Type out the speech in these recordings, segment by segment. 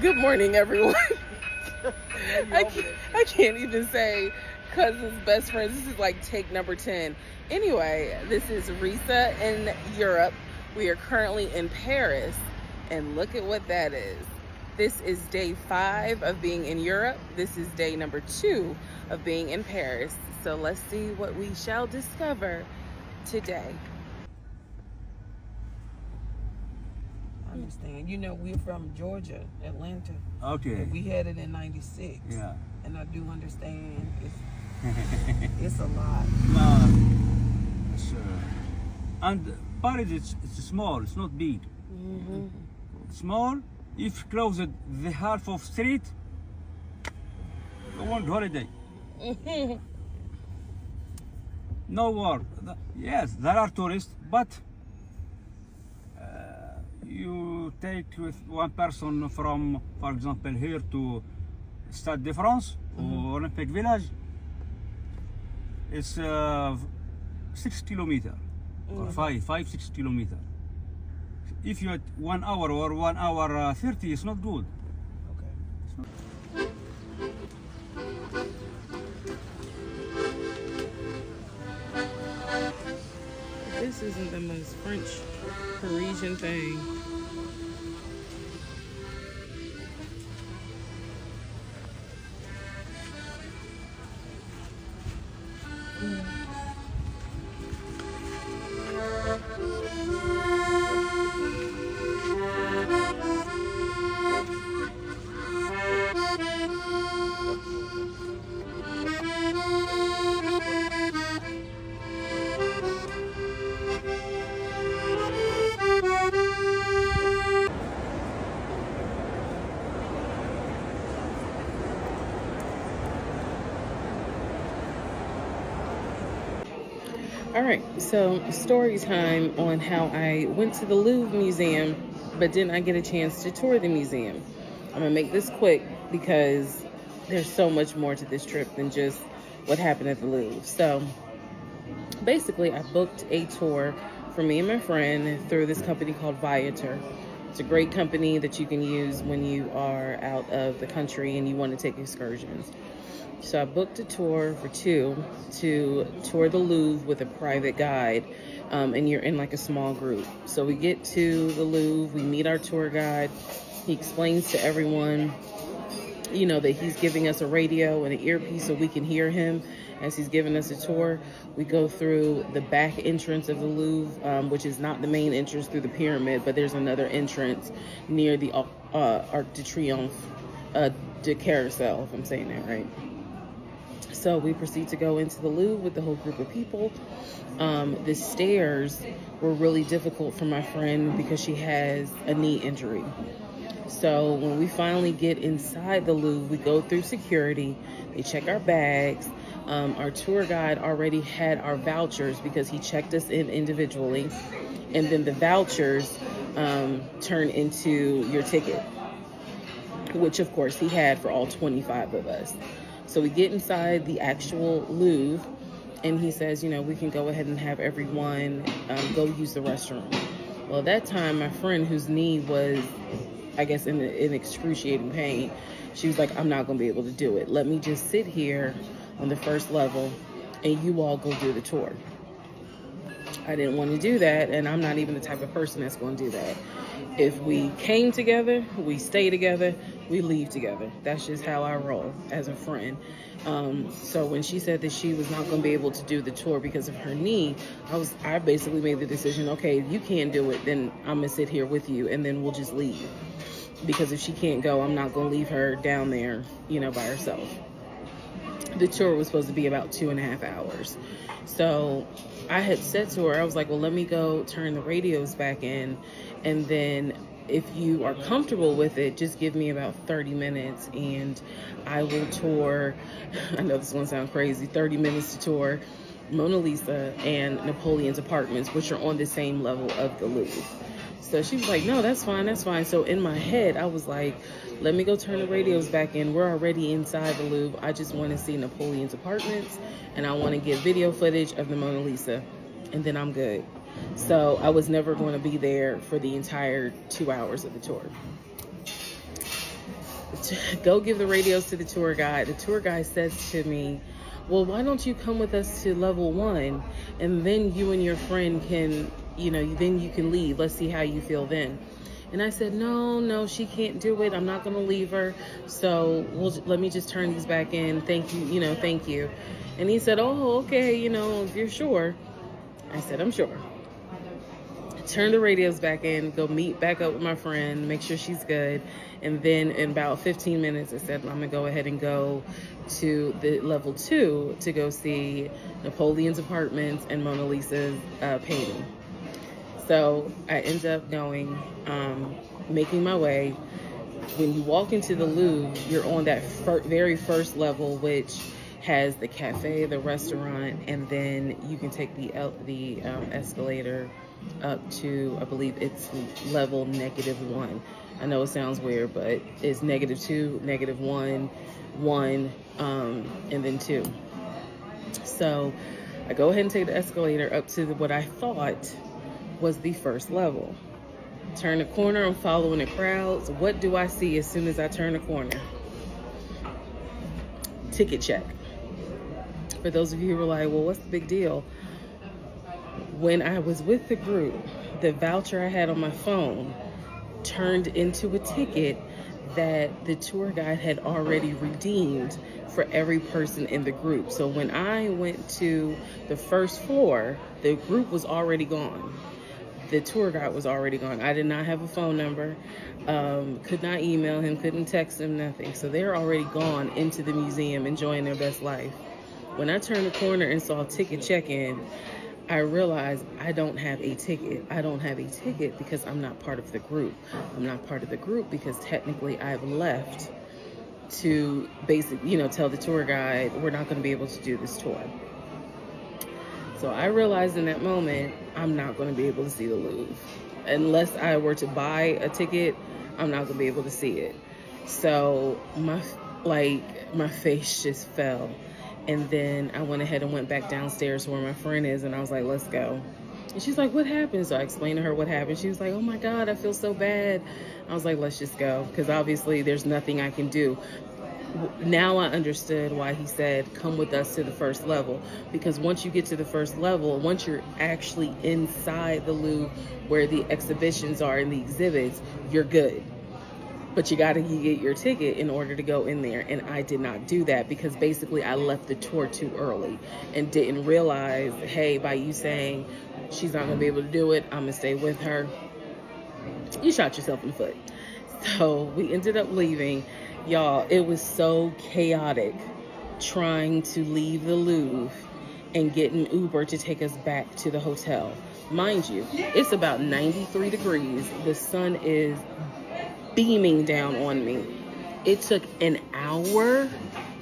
Good morning, everyone. I can't even say cousins, best friends. This is like take number 10. Anyway, this is Reesa in Europe. We are currently in Paris, and look at what that is. This is day 5 of being in Europe. This is day number 2 of being in Paris. So let's see what we shall discover today. I understand. You know, we're from Georgia, Atlanta. Okay. We had it in 96. Yeah. And I do understand it's a lot. No, it's, and Paris, it's small, it's not big. Mm-hmm. Small, if closed the half of street, go on holiday. No work. Yes, there are tourists, but you take with one person from, for example, here to Stade de France or Olympic Village. It's 6 kilometers or 6 kilometers. If you had 1 hour or 1 hour 30, it's not good. Okay. It's not. This isn't the most French Parisian thing. All right, so story time on how I went to the Louvre Museum, but didn't I get a chance to tour the museum. I'm gonna make this quick because there's so much more to this trip than just what happened at the Louvre. So basically, I booked a tour for me and my friend through this company called Viator. It's a great company that you can use when you are out of the country and you want to take excursions. So I booked a tour for 2 to tour the Louvre with a private guide, and you're in like a small group. So we get to the Louvre, we meet our tour guide. He explains to everyone, you know, that he's giving us a radio and an earpiece so we can hear him as he's giving us a tour. We go through the back entrance of the Louvre, which is not the main entrance through the pyramid, but there's another entrance near the Arc de Triomphe, de Carousel, if I'm saying that right. So we proceed to go into the Louvre with the whole group of people. The stairs were really difficult for my friend because she has a knee injury. So when we finally get inside the Louvre, we go through security. They check our bags. Our tour guide already had our vouchers because he checked us in individually. And then the vouchers turn into your ticket, which of course he had for all 25 of us. So we get inside the actual Louvre, and he says, you know, we can go ahead and have everyone go use the restroom. Well, at that time, my friend, whose knee was, I guess, in excruciating pain, she was like, I'm not going to be able to do it. Let me just sit here on the first level, and you all go do the tour. I didn't want to do that, and I'm not even the type of person that's going to do that. If we came together, we stay together, we leave together. That's just how I roll as a friend. So when she said that she was not going to be able to do the tour because of her knee, I basically made the decision, okay, if you can't do it, then I'm going to sit here with you, and then we'll just leave. Because if she can't go, I'm not going to leave her down there, you know, by herself. The tour was supposed to be about 2.5 hours. So I had said to her, I was like, well, let me go turn the radios back in, and then if you are comfortable with it, just give me about 30 minutes and I will tour, I know this one sounds crazy, 30 minutes to tour Mona Lisa and Napoleon's apartments, which are on the same level of the Louvre. So she was like, no, that's fine, that's fine. So in my head, I was like, let me go turn the radios back in. We're already inside the Louvre. I just want to see Napoleon's apartments, and I want to get video footage of the Mona Lisa, and then I'm good. So I was never going to be there for the entire 2 hours of the tour. go give the radios to the tour guide. The tour guide says to me, well, why don't you come with us to level 1, and then you and your friend can, then you can leave. Let's see how you feel then. And I said, no, she can't do it. I'm not going to leave her. So let me just turn these back in. Thank you, thank you. And he said, oh, okay, if you're sure. I said, I'm sure. Turn the radios back in, go meet back up with my friend, make sure she's good. And then in about 15 minutes, I said, I'm going to go ahead and go to the level 2 to go see Napoleon's apartments and Mona Lisa's painting. So I end up going, making my way. When you walk into the Louvre, you're on that very first level, which has the cafe, the restaurant, and then you can take the escalator up to, I believe it's level -1. I know it sounds weird, but it's -2, -1, 1, and then 2. So I go ahead and take the escalator up to what I thought was the first level. Turn the corner, I'm following the crowds. What do I see as soon as I turn the corner? Ticket check. For those of you who are like, well, what's the big deal? When I was with the group, the voucher I had on my phone turned into a ticket that the tour guide had already redeemed for every person in the group. So when I went to the first floor, the group was already gone. The tour guide was already gone. I did not have a phone number, could not email him, couldn't text him, nothing. So they're already gone into the museum, enjoying their best life. When I turned the corner and saw ticket check-in, I realized I don't have a ticket. I don't have a ticket because I'm not part of the group. I'm not part of the group because technically I've left to basically, tell the tour guide we're not going to be able to do this tour. So I realized in that moment, I'm not going to be able to see the Louvre. Unless I were to buy a ticket, I'm not going to be able to see it. So my face just fell. And then I went ahead and went back downstairs to where my friend is, and I was like, let's go. And she's like, what happened? So I explained to her what happened. She was like, oh my God, I feel so bad. I was like, let's just go, because obviously there's nothing I can do. Now I understood why he said, come with us to the first level. Because once you get to the first level, once you're actually inside the Louvre where the exhibitions are and the exhibits, you're good. But you got to get your ticket in order to go in there. And I did not do that because basically I left the tour too early and didn't realize, hey, by you saying she's not going to be able to do it, I'm going to stay with her, you shot yourself in the foot. So we ended up leaving. Y'all, it was so chaotic trying to leave the Louvre and get an Uber to take us back to the hotel. Mind you, it's about 93 degrees. The sun is beaming down on me. It took an hour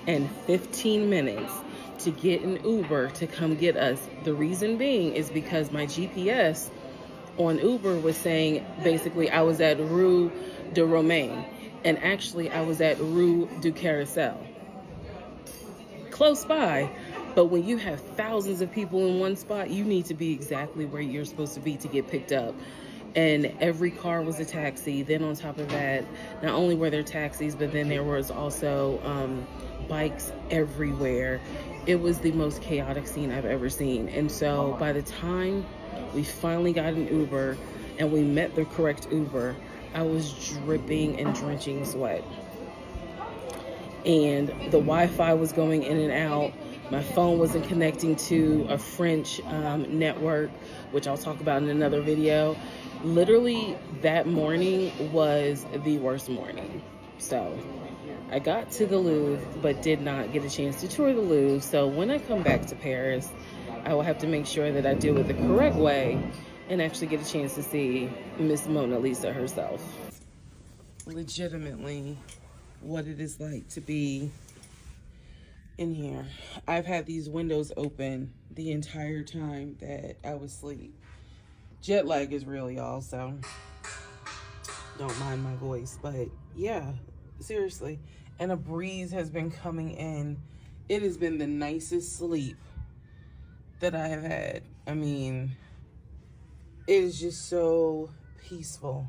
and 15 minutes to get an Uber to come get us. The reason being is because my GPS on Uber was saying basically I was at Rue de Romaine, and actually I was at Rue du Carrousel. Close by, but when you have thousands of people in one spot, you need to be exactly where you're supposed to be to get picked up. And every car was a taxi. Then on top of that, not only were there taxis, but then there was also bikes everywhere. It was the most chaotic scene I've ever seen. And so by the time we finally got an Uber and we met the correct Uber, I was dripping and drenching sweat. And the Wi-Fi was going in and out. My phone wasn't connecting to a French network, which I'll talk about in another video. Literally, that morning was the worst morning. So I got to the Louvre, but did not get a chance to tour the Louvre. So when I come back to Paris, I will have to make sure that I do it the correct way and actually get a chance to see Miss Mona Lisa herself. Legitimately, what it is like to be in here. I've had these windows open the entire time that I was asleep. Jet lag is real, y'all, so don't mind my voice. But yeah, seriously. And a breeze has been coming in. It has been the nicest sleep that I have had. I mean, it is just so peaceful.